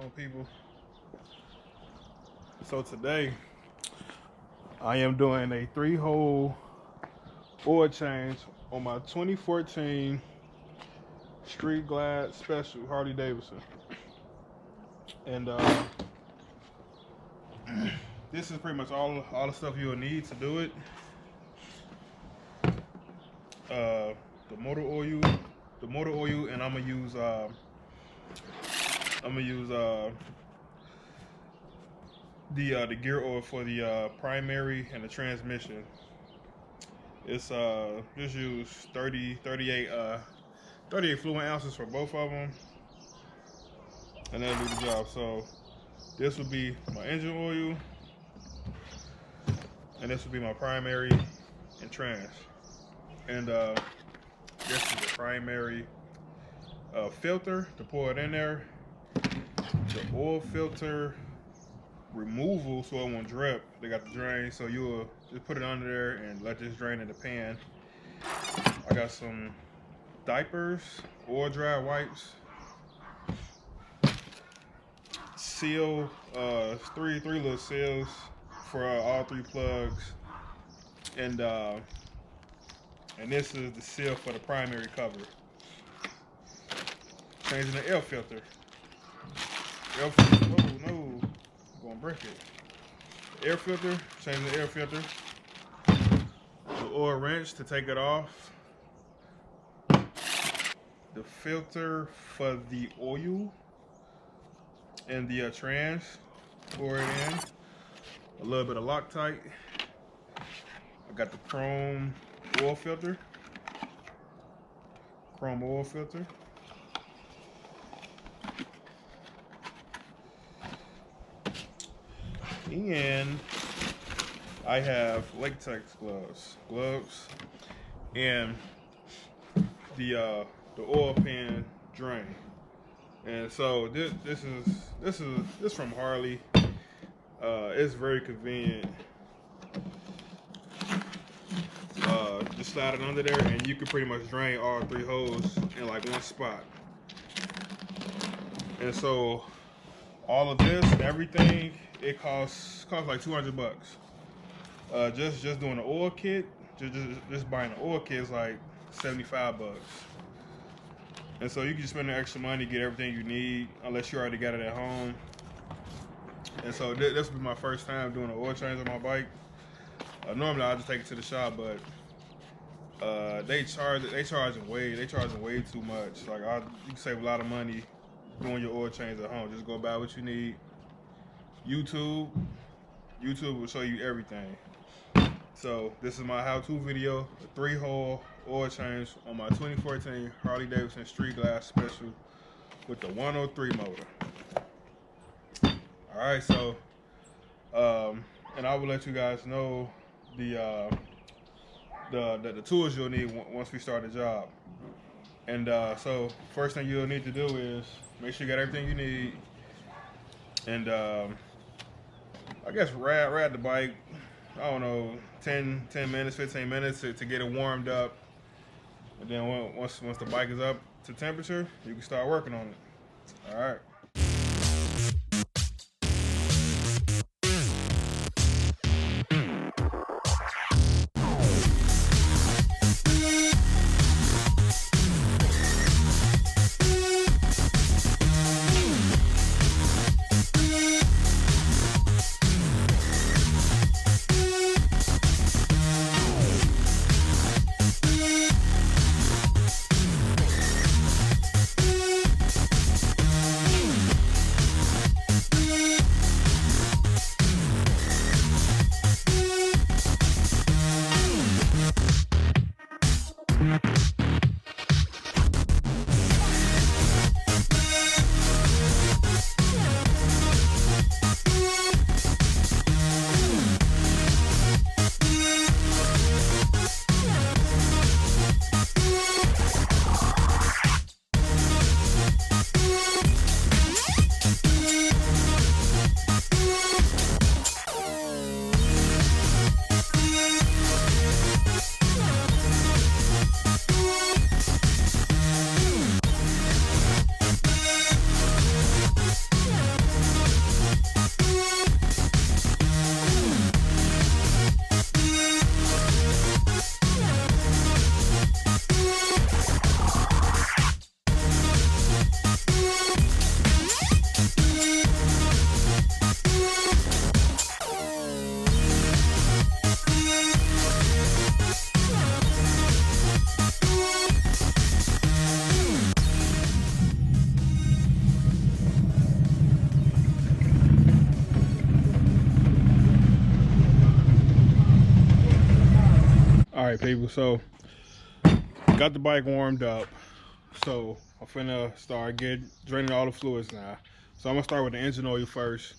on, people? So today I am doing a 3-hole oil change on my 2014 Street Glide Special Harley Davidson, and this is pretty much all the stuff you'll need to do it. The motor oil, and I'm gonna use the gear oil for the primary and the transmission. It's just use 38 fluid ounces for both of them, and that'll do the job. So this would be my engine oil, and this would be my primary and trans. And this is the primary filter to pour it in there. The oil filter removal so it won't drip. They got the drain, so you'll just put it under there and let this drain in the pan. I got some diapers, oil dry wipes, seal, three little seals for all 3 plugs, and this is the seal for the primary cover. Changing the air filter. Oh no, I'm gonna break it. Air filter, changing the air filter. The oil wrench to take it off. The filter for the oil and the trans, pour it in. A little bit of Loctite. I got the chrome oil filter. And I have latex gloves, and the oil pan drain. And so this is from Harley. It's very convenient. Just slide it under there, and you can pretty much drain all 3 holes in like one spot. And so all of this, everything, it costs like $200. Just doing the oil kit, just buying the oil kit is like $75. And so you can just spend the extra money to get everything you need, unless you already got it at home. And so this will be my first time doing an oil change on my bike. Normally I just take it to the shop, but they charging way too much. Like you can save a lot of money doing your oil change at home. Just go buy what you need. YouTube will show you everything. So this is my how-to video, a 3-hole oil change on my 2014 Harley Davidson Street Glide Special with the 103 motor. All right, so and I will let you guys know the tools you'll need once we start the job. And so first thing you'll need to do is make sure you got everything you need, and I guess ride the bike, I don't know, 10 minutes, 15 minutes to get it warmed up. And then once the bike is up to temperature, you can start working on it. All right. right, people, so got the bike warmed up, so I'm finna start draining all the fluids now. So I'm gonna start with the engine oil first.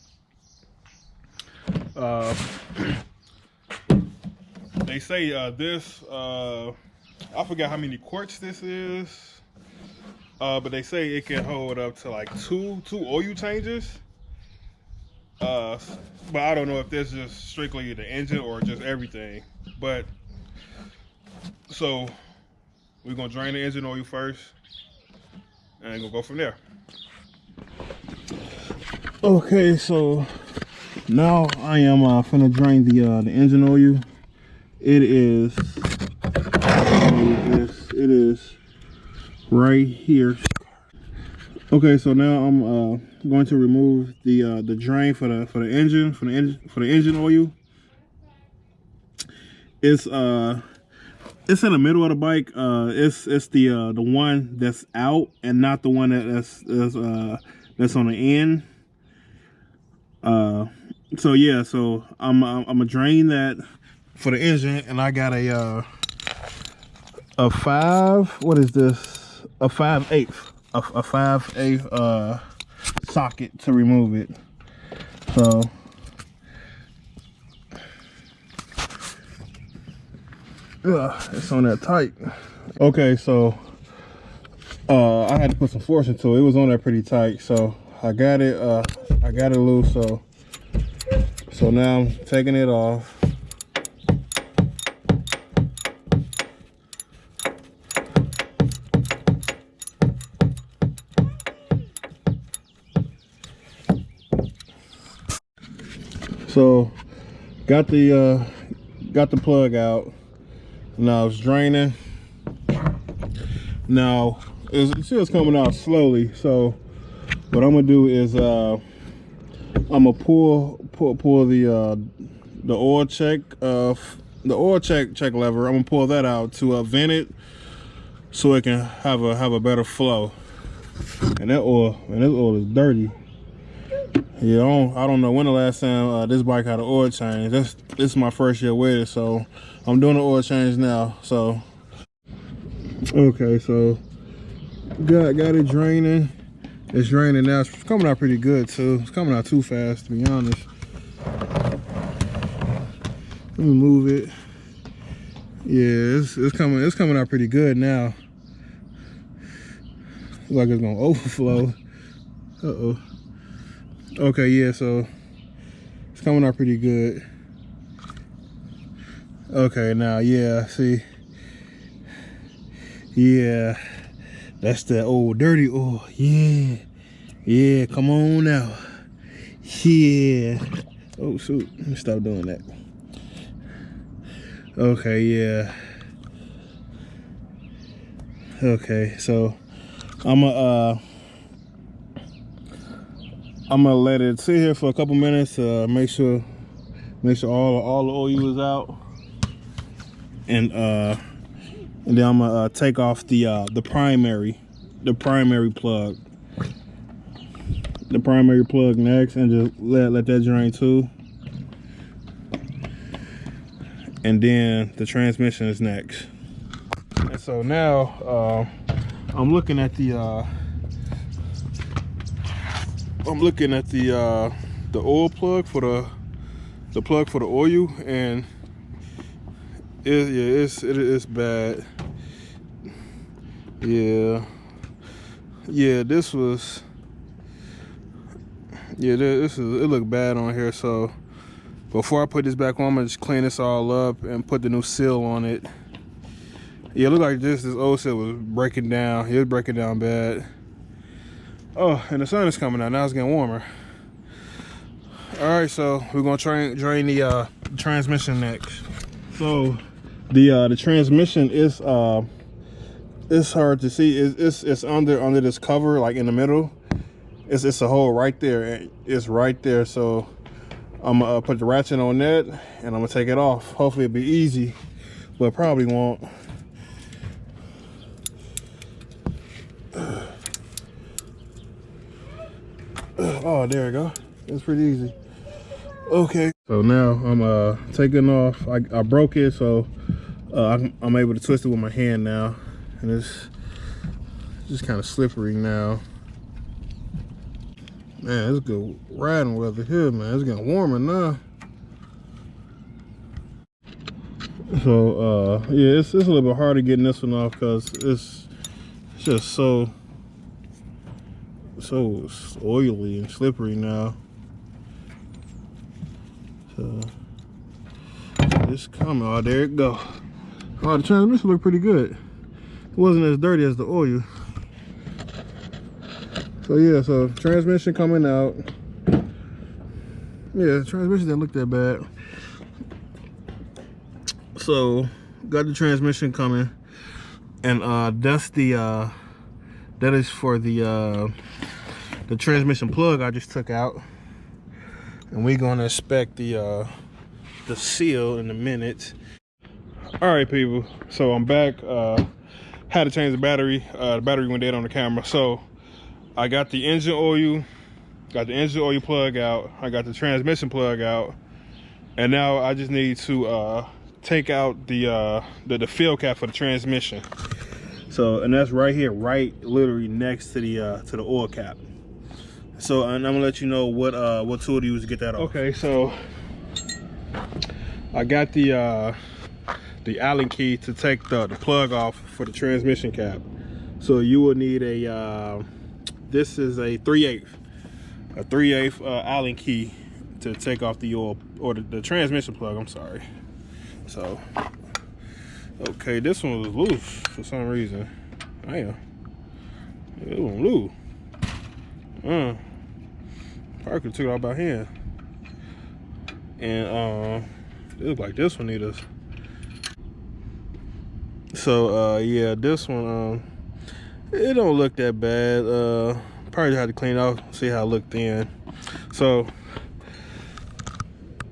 They say this, I forgot how many quarts this is, but they say it can hold up to like two oil changes. But I don't know if this is just strictly the engine or just everything. But so we're gonna drain the engine oil first, and we'll go from there. Okay, so now I am finna drain the engine oil. It is right here. Okay, so now I'm going to remove the drain for the engine oil. It's in the middle of the bike. It's the one that's out and not the one that's on the end. So yeah, so I'm gonna drain that for the engine, and I got a 5/8 socket to remove it. So it's on that tight. Okay, so I had to put some force into it. It was on there pretty tight, so I got it loose. So now I'm taking it off. So got the plug out. Now it's draining. Now it's coming out slowly. So what I'm gonna do is I'm gonna pull the oil check check lever. I'm gonna pull that out to vent it so it can have a better flow. And this oil is dirty. Yeah, I don't know when the last time this bike had an oil change. This is my first year with it, so I'm doing the oil change now. So okay, so got it draining. It's draining now. It's coming out pretty good too. It's coming out too fast, to be honest. Let me move it. Yeah, it's coming out pretty good now. Looks like it's gonna overflow. Uh-oh. Okay, yeah, so it's coming out pretty good. Okay, now, yeah, see. Yeah, that's that old dirty oil. Yeah, come on now. Yeah. Oh, shoot, let me stop doing that. Okay, yeah. Okay, so I'm gonna let it sit here for a couple minutes, make sure all the oil is out, and then I'm gonna take off the primary plug next, and just let that drain too, and then the transmission is next. And so now I'm looking at the oil plug for the plug for the oil, and it is bad. Yeah, this it looked bad on here. So before I put this back on, I'm gonna just clean this all up and put the new seal on it. Yeah, it looked like this old seal was breaking down. It was breaking down bad. Oh, and the sun is coming out. Now it's getting warmer. All right, so we're gonna drain the transmission next. So the transmission is it's hard to see. It's under this cover, like in the middle. It's a hole right there. It's right there. So I'm gonna put the ratchet on that, and I'm gonna take it off. Hopefully it'll be easy, but probably won't. Oh, there we go. It's pretty easy. Okay. So now I'm taking off. I broke it, so I'm able to twist it with my hand now, and it's just kind of slippery now. Man, it's good riding weather here, man. It's getting warmer now. So yeah, it's a little bit harder getting this one off because it's just so oily and slippery now. So it's coming. Oh, there it go. Oh, the transmission looked pretty good. It wasn't as dirty as the oil. So yeah, so transmission coming out. Yeah, the transmission didn't look that bad. So got the transmission coming, and that's the that is for the transmission plug I just took out, and we're gonna inspect the seal in a minute. All right, people. So I'm back. Had to change the battery. The battery went dead on the camera. So I got the engine oil, plug out. I got the transmission plug out, and now I just need to take out the fill cap for the transmission. So, and that's right here, right literally next to the oil cap. So, and I'm gonna let you know what tool to use to get that off. Okay, so I got the Allen key to take the plug off for the transmission cap. So you will need a this is a 3/8 Allen key to take off the oil, or the transmission plug, I'm sorry. So okay, this one was loose for some reason. Damn, it was loose. Probably could took it out by hand. And it looked like this one need us. So yeah, this one it don't look that bad. Probably had to clean it off, see how it looked then. So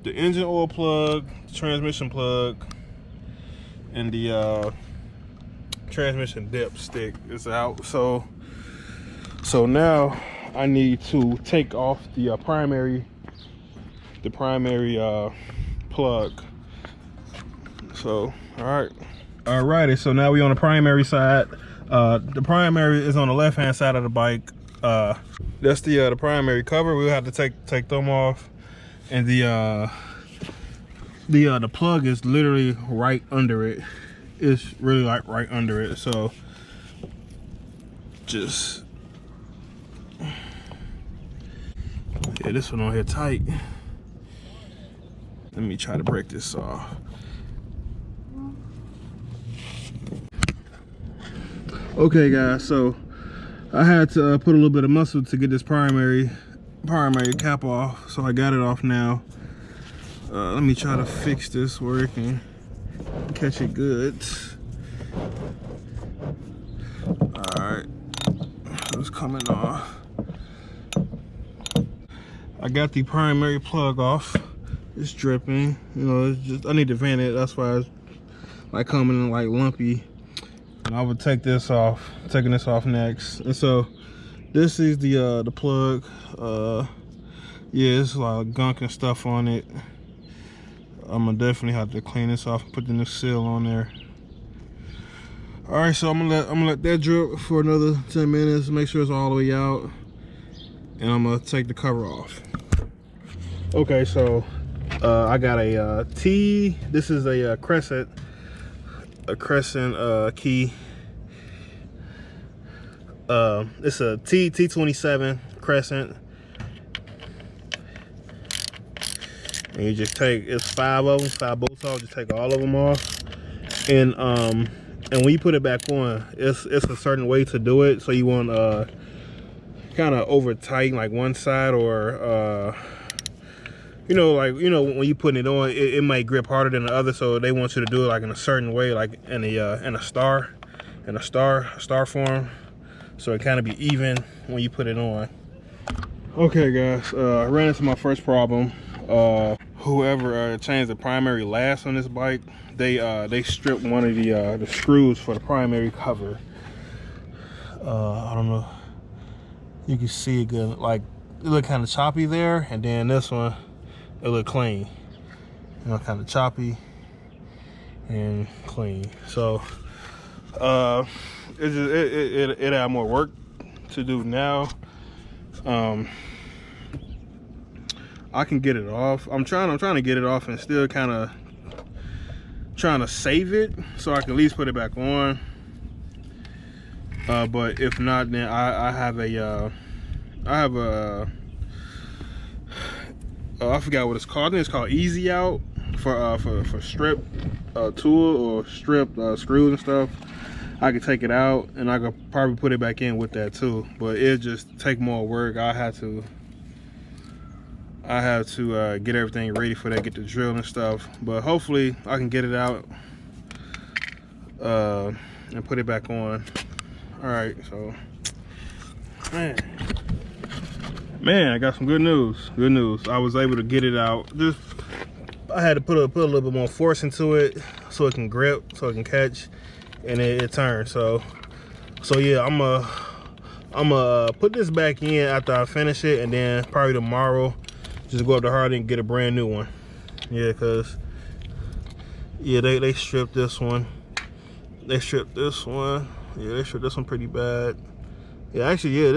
the engine oil plug, the transmission plug, and the transmission dip stick is out. So now I need to take off the primary plug. So alrighty, so now we on the primary side. The primary is on the left hand side of the bike. That's the primary cover. We'll have to take them off, and the plug is literally right under it. It's really like right under it. So just yeah, this one on here tight. Let me try to break this off. Okay guys, so I had to put a little bit of muscle to get this primary cap off, so I got it off now. Let me try to fix this where it can catch it good. Alright, it's coming off. I got the primary plug off. It's dripping, you know, it's just, I need to vent it, that's why it's like coming in like lumpy. And I would take this off, taking this off next. And so this is the plug. Yeah, it's a lot of gunk and stuff on it. I'm gonna definitely have to clean this off and put the new seal on there. All right, so I'm gonna let that drip for another 10 minutes, make sure it's all the way out, and I'm gonna take the cover off. Okay, so I got a T. This is a crescent key. It's a T27 crescent, and you just take, it's 5 of them, 5 bolts off. Just take all of them off, and when you put it back on, it's a certain way to do it. So you want kind of over tighten like one side, or you know, like, you know, when you putting it on, it might grip harder than the other. So they want you to do it like in a certain way, like in a star form, so it kind of be even when you put it on. Okay guys, I ran into my first problem. Whoever changed the primary last on this bike, they stripped one of the screws for the primary cover. I don't know, you can see it good, like it looked kind of choppy there, and then this one, it looked clean, you know, kind of choppy. and clean. So it had more work to do now. I can get it off. I'm trying to get it off and still kind of trying to save it so I can at least put it back on. But if not, then I have a I forgot what it's called. I think it's called Easy Out for strip tool or strip screws and stuff. I could take it out and I could probably put it back in with that too, but it just take more work. I have to get everything ready for that, get the drill and stuff. But hopefully I can get it out and put it back on. All right, so man, I got some good news. Good news. I was able to get it out. Just I had to put a little bit more force into it so it can grip, so it can catch, and it turns. So yeah, I'm gonna put this back in after I finish it, and then probably tomorrow just go up to Harley and get a brand new one. Yeah, cause yeah, they stripped this one. They stripped this one. Yeah, they stripped this one pretty bad. Yeah, actually, yeah,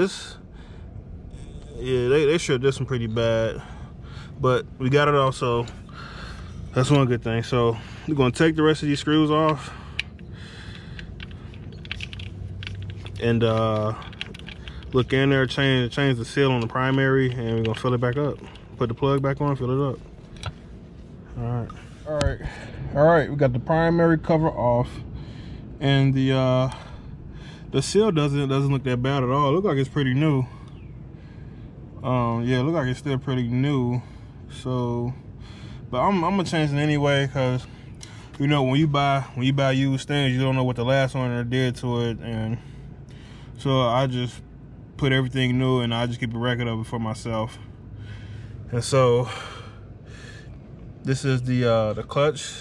they stripped this one pretty bad, but we got it off, so that's one good thing. So we're gonna take the rest of these screws off and look in there, change the seal on the primary, and we're gonna fill it back up. Put the plug back on, fill it up. All right. We got the primary cover off, and the seal doesn't look that bad at all. It looks like it's pretty new. Yeah, it looks like it's still pretty new. So, but I'm gonna change it anyway, cause you know when you buy used things, you don't know what the last owner did to it, and so I just put everything new, and I just keep a record of it for myself. And so this is the clutch.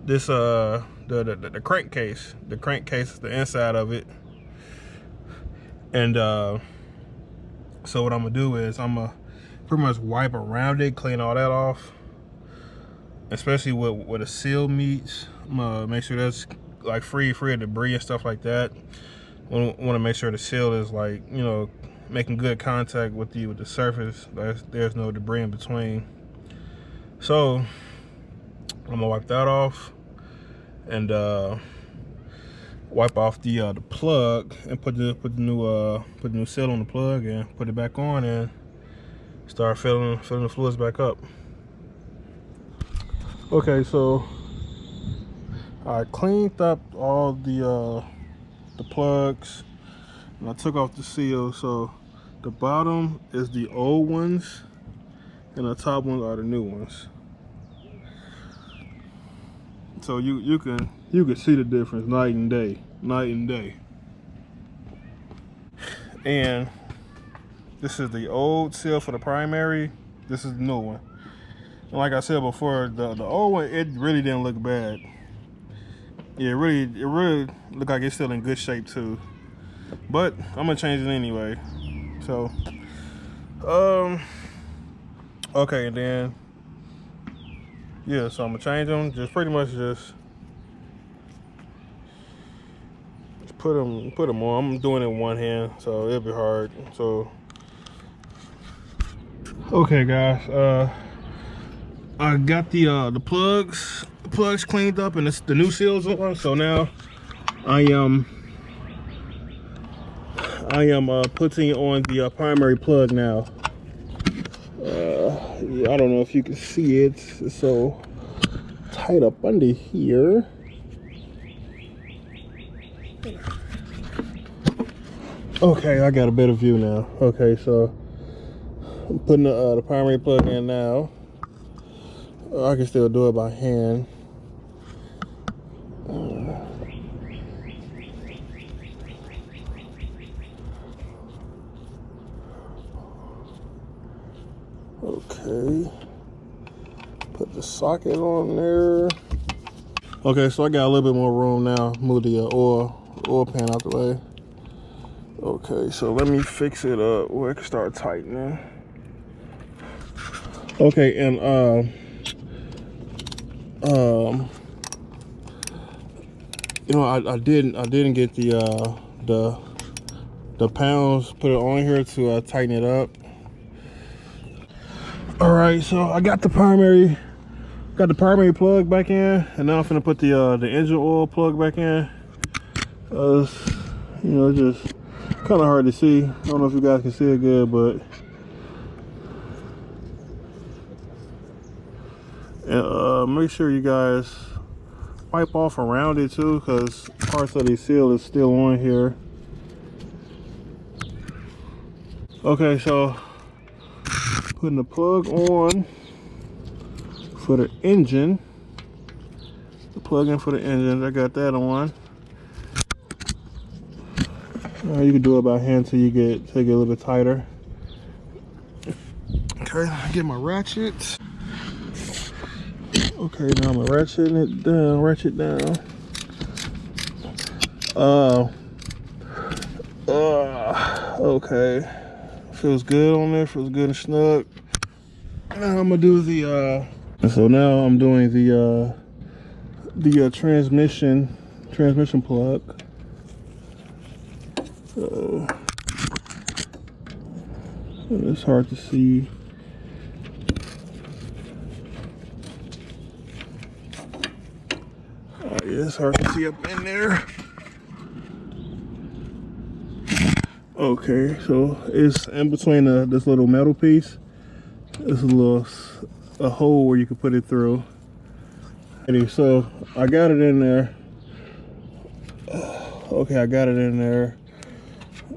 This the crankcase. The crankcase is the inside of it. And so what I'm gonna do is I'm gonna pretty much wipe around it, clean all that off, especially where the seal meets. I'm gonna make sure that's like free of debris and stuff like that. Want to make sure the seal is, like, you know, making good contact with the surface. There's no debris in between. So I'm gonna wipe that off and wipe off the plug and put the new seal on the plug and put it back on and start filling the fluids back up. Okay, so I cleaned up all the plugs and I took off the seal. So the bottom is the old ones and the top ones are the new ones. So you can see the difference night and day. And this is the old seal for the primary. This is the new one. And like I said before, the old one, it really didn't look bad. Yeah, it really looked like it's still in good shape too. But I'm gonna change it anyway. So okay, and then yeah, so I'm gonna change them. Just pretty much just put them on. I'm doing it in one hand, so it'll be hard. So okay, guys, I got the plugs cleaned up and the new seals on. So now I am putting on the primary plug now. Yeah, I don't know if you can see it. It's so tight up under here. Okay, I got a better view now. Okay, so I'm putting the primary plug in now. I can still do it by hand. Okay, put the socket on there. Okay, so I got a little bit more room now. Move the oil pan out the way. Okay, so let me fix it up where I can start tightening. Okay, and You know, I didn't get the pounds, put it on here to tighten it up. All right, so I got the primary plug back in, and now I'm gonna put the engine oil plug back in. It's, you know, just kind of hard to see. I don't know if you guys can see it good, but make sure you guys wipe off around it too, because parts of the seal is still on here. Okay, so putting the plug on for the engine. The plug in for the engine, I got that on. You can do it by hand till you get a little bit tighter. Okay, get my ratchet. Okay, now I'm ratcheting it down, ratchet down. Okay. Feels good on there, feels good and snug. Now I'm gonna do the so now I'm doing the transmission plug. It's hard to see. Yeah, it's hard to see up in there. Okay, so it's in between this little metal piece. There's a hole where you can put it through. So I got it in there. Okay, I got it in there.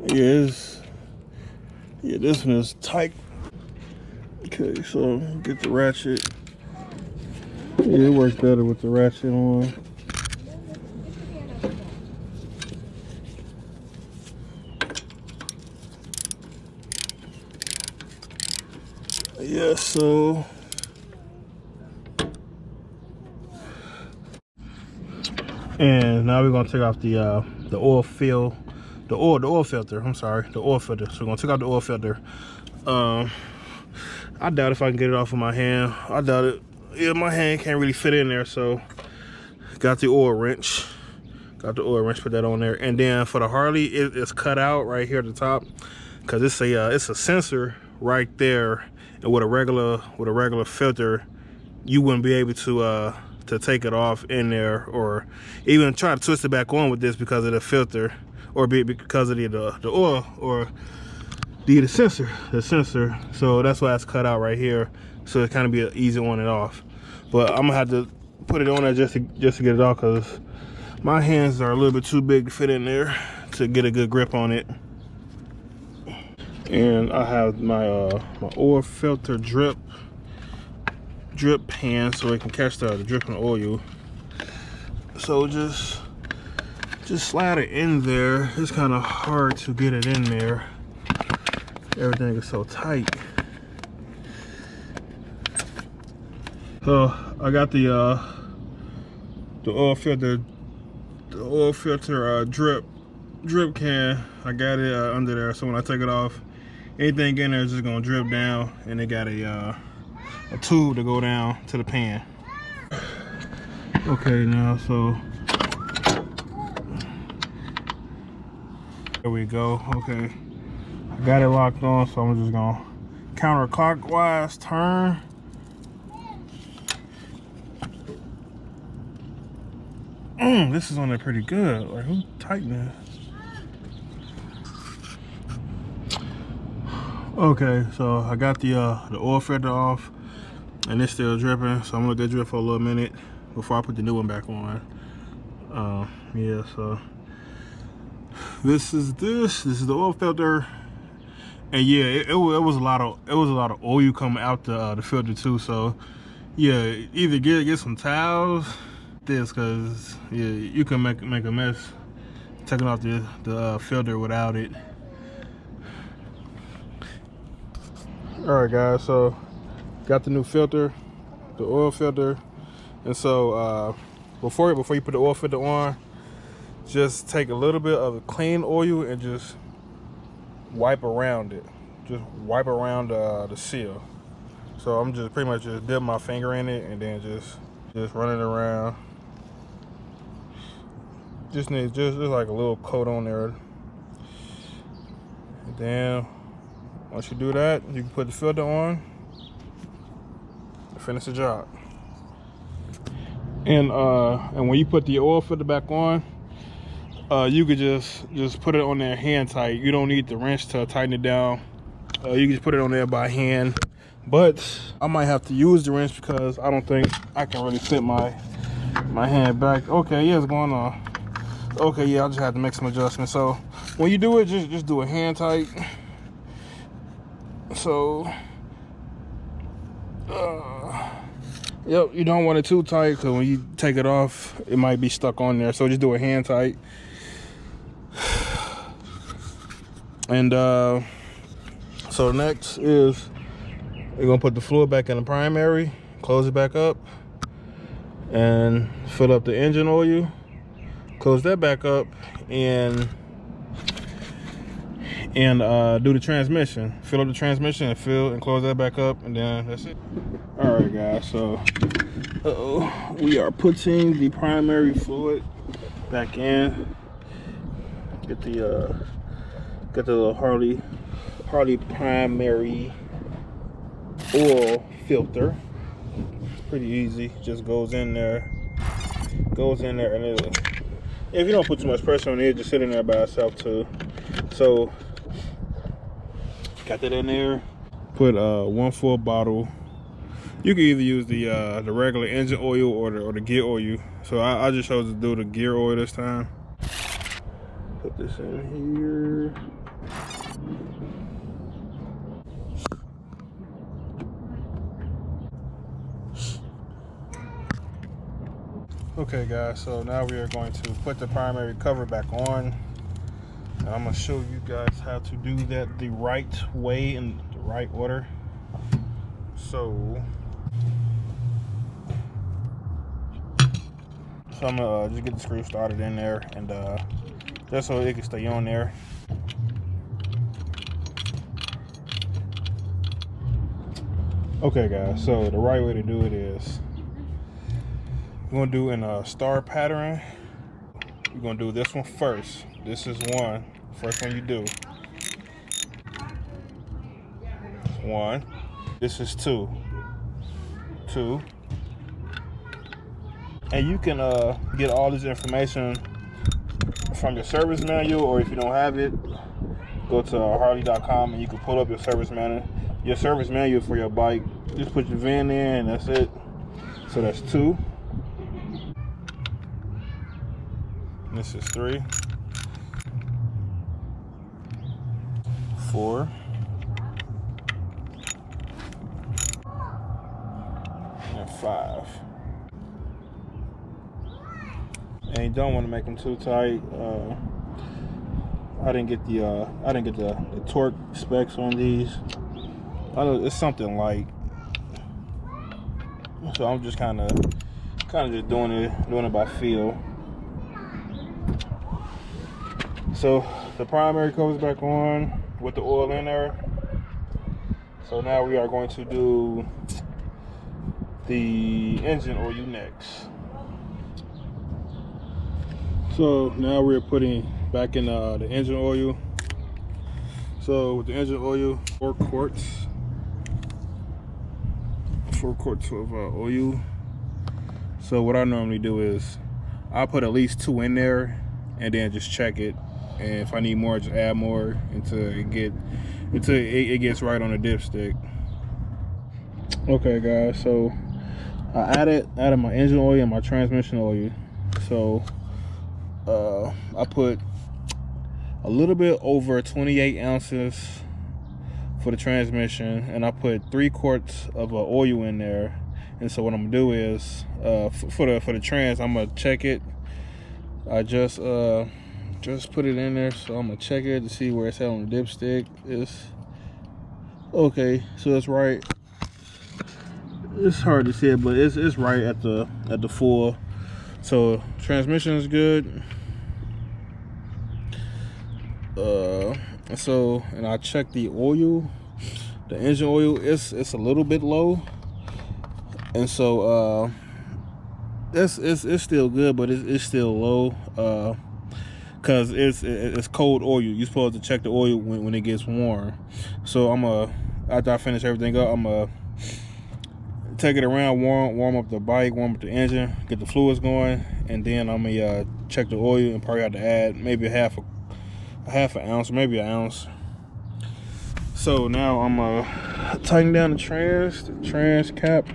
Yeah, this one is tight. Okay, so get the ratchet. Yeah, it works better with the ratchet on. Yeah, so and now we're gonna take off the oil filter. I'm sorry, the oil filter. So we're gonna take out the oil filter. I doubt if I can get it off with my hand. I doubt it. Yeah, my hand can't really fit in there, so got the oil wrench. Got the oil wrench, put that on there. And then for the Harley, it's cut out right here at the top, because it's a sensor right there. And with a regular filter, you wouldn't be able to take it off in there, or even try to twist it back on with this because of the filter, or because of the oil, or the sensor. So that's why it's cut out right here. So it kind of be an easy on and off. But I'm gonna have to put it on there just to get it off, because my hands are a little bit too big to fit in there to get a good grip on it. And I have my my oil filter drip pan, so it can catch the dripping oil. So just slide it in there. It's kind of hard to get it in there. Everything is so tight. So I got the oil filter drip can. I got it under there, so when I take it off, anything in there is just gonna drip down, and it got a tube to go down to the pan. Okay, now so there we go. Okay, I got it locked on, so I'm just gonna counterclockwise turn. This is on there pretty good. Like, who tightened this? Okay, so I got the oil filter off, and it's still dripping, so I'm gonna let that drip for a little minute before I put the new one back on. Yeah, so this is the oil filter, and yeah, it was a lot of oil coming out the filter too. So yeah, either get some towels, because yeah, you can make a mess taking off the filter without it. All right, guys, so got the new filter, the oil filter. And so before you put the oil filter on, just take a little bit of clean oil and just wipe around it. Just wipe around the seal. So I'm just pretty much just dip my finger in it and then just run it around. just needs just like a little coat on there. And then once you do that, you can put the filter on and finish the job. And when you put the oil filter back on, you could just put it on there hand tight. You don't need the wrench to tighten it down. You can just put it on there by hand. But I might have to use the wrench because I don't think I can really fit my hand back. Okay, yeah, it's going on. Okay, yeah, I just have to make some adjustments. So when you do it, just do it hand tight. So yep, you don't want it too tight because when you take it off, it might be stuck on there. So just do it hand tight. And so next is we're gonna put the fluid back in the primary, close it back up, and fill up the engine oil. Close that back up and do the transmission. Fill up the transmission and fill and close that back up, and then that's it. All right, guys. So we are putting the primary fluid back in. Get the little Harley primary oil filter. It's pretty easy. Just goes in there, and if you don't put too much pressure on it, just sit in there by itself too. So got that in there. Put 1 full bottle. You can either use the regular engine oil or the gear oil. So I just chose to do the gear oil this time. Put this in here. Okay, guys, so now we are going to put the primary cover back on. And I'm going to show you guys how to do that the right way in the right order. So I'm going to just get the screw started in there, and just so it can stay on there. Okay, guys, so the right way to do it is we're going to do in a star pattern. We're going to do this one first. This is one. First one you do. 1. This is 2. 2. And you can get all this information from your service manual, or if you don't have it, go to harley.com and you can pull up your service manual for your bike. Just put your VIN in, and that's it. So that's 2. This is 3, 4, and 5. And you don't want to make them too tight. I didn't get the torque specs on these. It's something light, so I'm just kind of just doing it by feel. So the primary comes back on with the oil in there. So now we are going to do the engine oil next. So now we're putting back in the engine oil. So with the engine oil, 4 quarts of oil. So what I normally do is I put at least 2 in there and then just check it. And if I need more, just add more until it gets right on the dipstick. Okay, guys, so I added my engine oil and my transmission oil. So I put a little bit over 28 ounces for the transmission, and I put 3 quarts of oil in there. And so what I'm gonna do is for the trans, I'm gonna check it. I just put it in there, so I'm gonna check it to see where it's at on the dipstick. It's okay, so it's right. It's hard to see it, but it's right at the full. So transmission is good. And I checked the oil, the engine oil. It's a little bit low, and so it's still good, but it's still low. Cause it's cold oil. You're supposed to check the oil when it gets warm. So after I finish everything up, I'm gonna take it around, warm up the bike, warm up the engine, get the fluids going, and then I'm gonna check the oil and probably have to add maybe a half an ounce, maybe an ounce. So now I'm gonna tighten down the trans cap.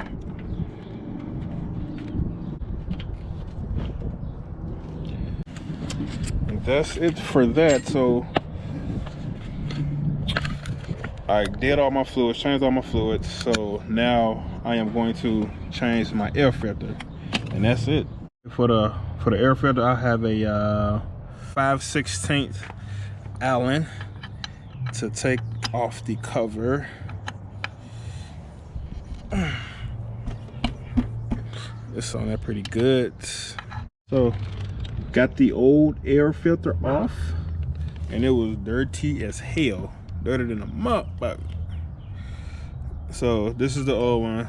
And that's it for that. So I did all my fluids, changed all my fluids. So now I am going to change my air filter, and that's it. For the air filter, I have a 5/16 Allen to take off the cover. It's on there pretty good. So got the old air filter off, and it was dirty as hell, dirtier than a mop. So this is the old one.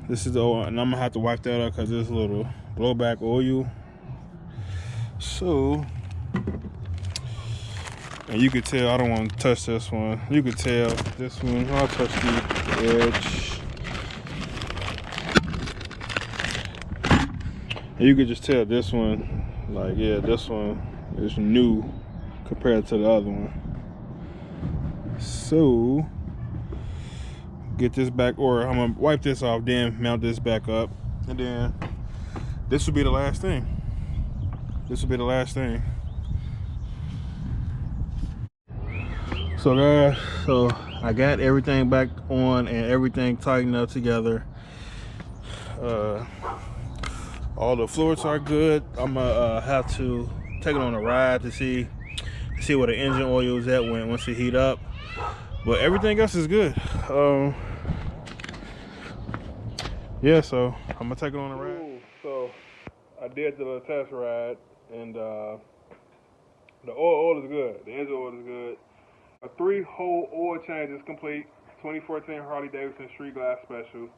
This is the old one, and I'm gonna have to wipe that up because there's a little blowback oil. So, and you could tell I don't want to touch this one. You could tell this one. I'll touch the edge. And you could just tell this one, like, yeah, this one is new compared to the other one. So get this back, or I'm gonna wipe this off, then mount this back up, and then this will be the last thing. This will be the last thing. So guys, so I got everything back on and everything tightened up together. All the fluids are good. I'm gonna have to take it on a ride to see where the engine oil is at once it heat up. But everything else is good. Yeah, so I'm gonna take it on a ride. So I did the test ride, and the oil is good. The engine oil is good. A 3-hole oil change is complete. 2014 Harley Davidson Street Glass Special.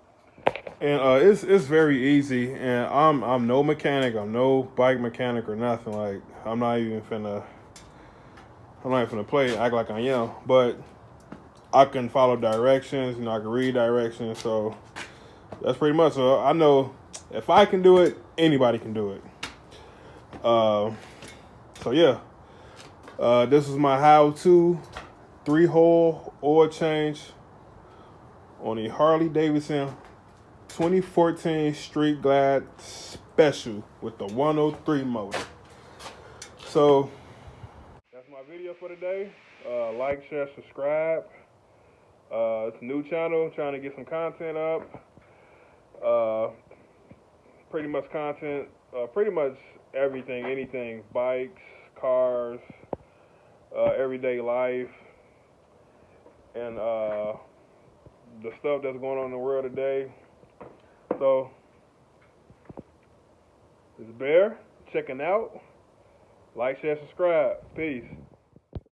And it's very easy. And I'm no mechanic. I'm no bike mechanic or nothing. Like I'm not even finna play act like I am. But I can follow directions. I can read directions. So that's pretty much. So I know if I can do it, anybody can do it. So yeah, this is my how-to 3-hole oil change on a Harley Davidson 2014 Street Glide Special with the 103 motor. So that's my video for today. Like, share, subscribe. It's a new channel, trying to get some content up. Pretty much content, pretty much everything, anything, bikes, cars, everyday life, and the stuff that's going on in the world today. So, it's Bear checking out. Like, share, subscribe. Peace.